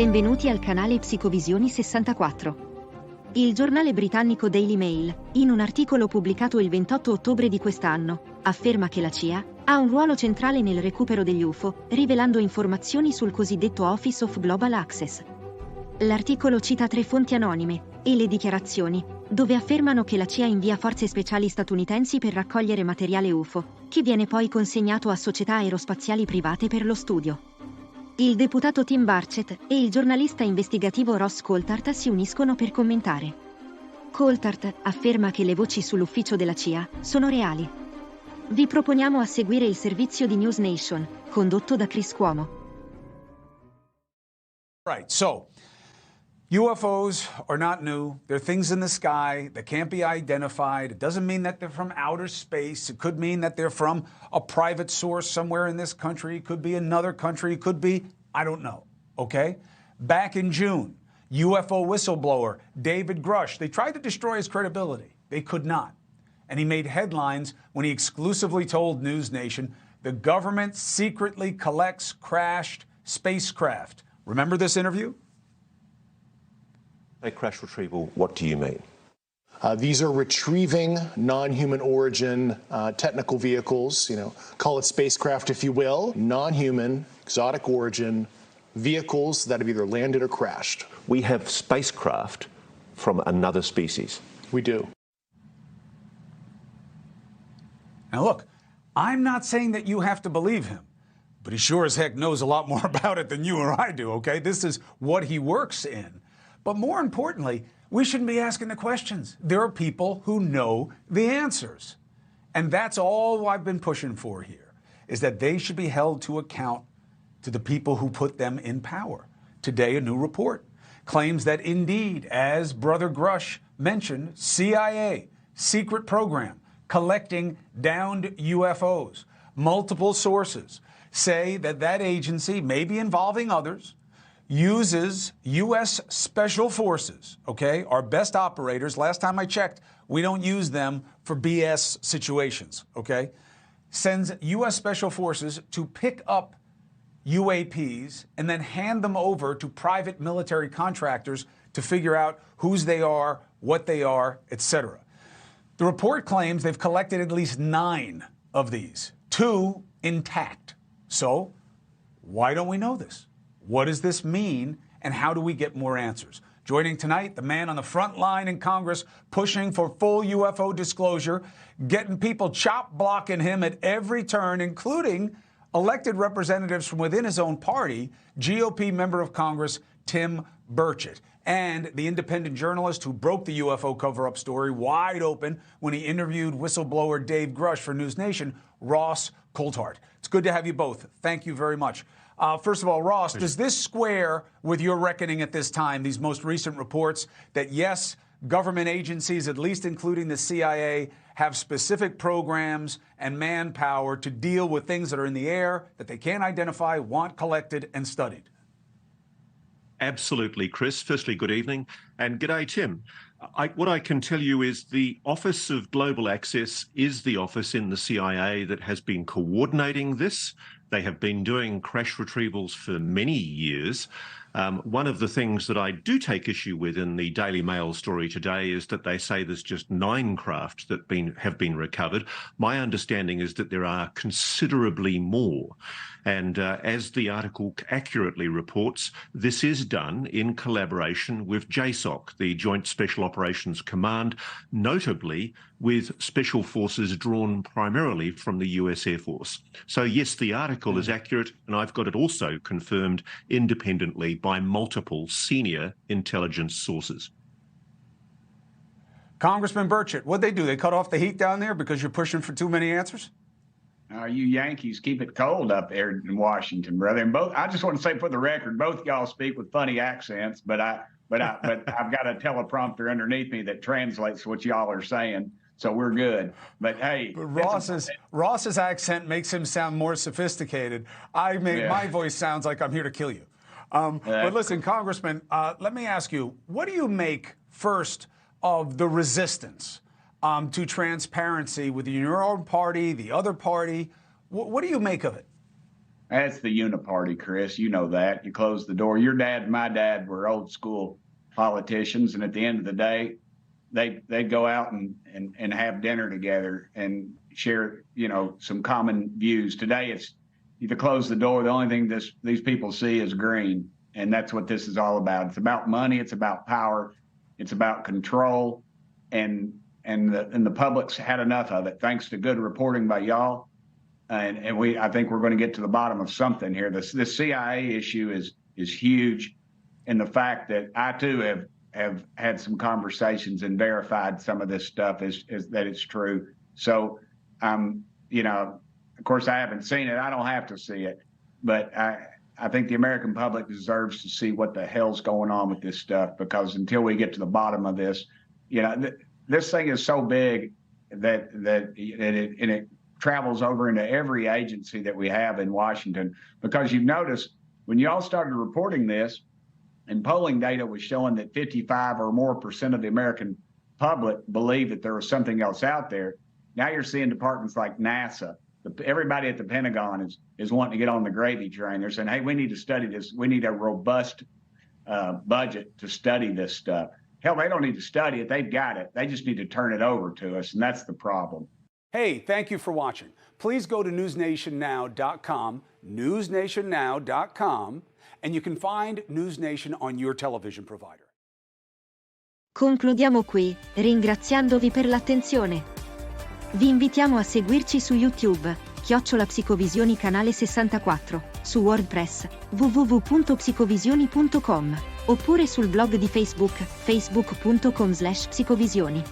Benvenuti al canale Psicovisioni 64. Il giornale britannico Daily Mail, in un articolo pubblicato il 28 ottobre di quest'anno, afferma che la CIA ha un ruolo centrale nel recupero degli UFO, rivelando informazioni sul cosiddetto Office of Global Access. L'articolo cita 3 fonti anonime e le dichiarazioni, dove affermano che la CIA invia forze speciali statunitensi per raccogliere materiale UFO, che viene poi consegnato a società aerospaziali private per lo studio. Il deputato Tim Burchett e il giornalista investigativo Ross Coulthart si uniscono per commentare. Coulthart afferma che le voci sull'ufficio della CIA sono reali. Vi proponiamo a seguire il servizio di News Nation, condotto da Chris Cuomo. Right, so UFOs are not new. They're things in the sky that can't be identified. It doesn't mean that they're from outer space. It could mean that they're from a private source somewhere in this country. It could be another country. It could be, I don't know, okay? Back in June, UFO whistleblower David Grush, they tried to destroy his credibility. They could not. And he made headlines when he exclusively told News Nation the government secretly collects crashed spacecraft. Remember this interview? By crash retrieval, what do you mean? These are retrieving non-human origin technical vehicles, call it spacecraft if you will, non-human, exotic origin vehicles that have either landed or crashed. We have spacecraft from another species. We do. Now look, I'm not saying that you have to believe him, but he sure as heck knows a lot more about it than you or I do, okay? This is what he works in. But more importantly, we shouldn't be asking the questions. There are people who know the answers. And that's all I've been pushing for here, is that they should be held to account to the people who put them in power. Today, a new report claims that indeed, as Brother Grush mentioned, CIA, secret program, collecting downed UFOs. Multiple sources say that that agency, maybe involving others, uses U.S. Special Forces, okay, our best operators. Last time I checked, we don't use them for BS situations, okay? Sends U.S. Special Forces to pick up UAPs and then hand them over to private military contractors to figure out whose they are, what they are, etc. The report claims they've collected at least 9 of these, 2 intact. So why don't we know this? What does this mean, and how do we get more answers? Joining tonight, the man on the front line in Congress pushing for full UFO disclosure, getting people chop-blocking him at every turn, including elected representatives from within his own party, GOP member of Congress Tim Burchett, and the independent journalist who broke the UFO cover-up story wide open when he interviewed whistleblower Dave Grush for News Nation, Ross Coulthart. It's good to have you both. Thank you very much. First of all, Ross, does this square with your reckoning at this time, these most recent reports, that yes, government agencies, at least including the CIA, have specific programs and manpower to deal with things that are in the air that they can't identify, want collected and studied? Absolutely, Chris. Firstly, good evening, and g'day, Tim. What I can tell you is the Office of Global Access is the office in the CIA that has been coordinating this. They have been doing crash retrievals for many years. One of the things that I do take issue with in the Daily Mail story today is that they say there's just 9 craft that have been recovered. My understanding is that there are considerably more. And as the article accurately reports, this is done in collaboration with JSOC, the Joint Special Operations Command, notably with special forces drawn primarily from the US Air Force. So yes, the article is accurate, and I've got it also confirmed independently by multiple senior intelligence sources. Congressman Burchett, what'd they do? They cut off the heat down there because you're pushing for too many answers? You Yankees keep it cold up there in Washington, brother. And I just want to say for the record, both y'all speak with funny accents, but I've got a teleprompter underneath me that translates what y'all are saying. So we're good. But hey, Ross's accent makes him sound more sophisticated. My voice sounds like I'm here to kill you. But listen, Congressman, let me ask you, what do you make first of the resistance to transparency within your own party, the other party? What do you make of it? That's the uniparty, Chris. You know that. You close the door. Your dad and my dad were old school politicians, and at the end of the day, they'd go out and have dinner together and share, some common views. Today, it's you close the door. The only thing these people see is green, and that's what this is all about. It's about money. It's about power. It's about control, and the public's had enough of it. Thanks to good reporting by y'all. And I think we're going to get to the bottom of something here. This CIA issue is huge, and the fact that I too have had some conversations and verified some of this stuff is that it's true. So, of course, I haven't seen it. I don't have to see it, but I think the American public deserves to see what the hell's going on with this stuff, because until we get to the bottom of this, this thing is so big that it travels over into every agency that we have in Washington. Because you've noticed when y'all started reporting this, and polling data was showing that 55% or more of the American public believe that there was something else out there. Now you're seeing departments like NASA, everybody at the Pentagon is wanting to get on the gravy train. They're saying, hey, we need to study this. We need a robust budget to study this stuff. Hell, they don't need to study it. They've got it. They just need to turn it over to us, and that's the problem. Hey, thank you for watching. Please go to newsnationnow.com, newsnationnow.com, and you can find News Nation on your television provider. Concludiamo qui, ringraziandovi per l'attenzione. Vi invitiamo a seguirci su YouTube, @Psicovisioni canale 64, su WordPress, www.psicovisioni.com, oppure sul blog di Facebook, facebook.com/psicovisioni.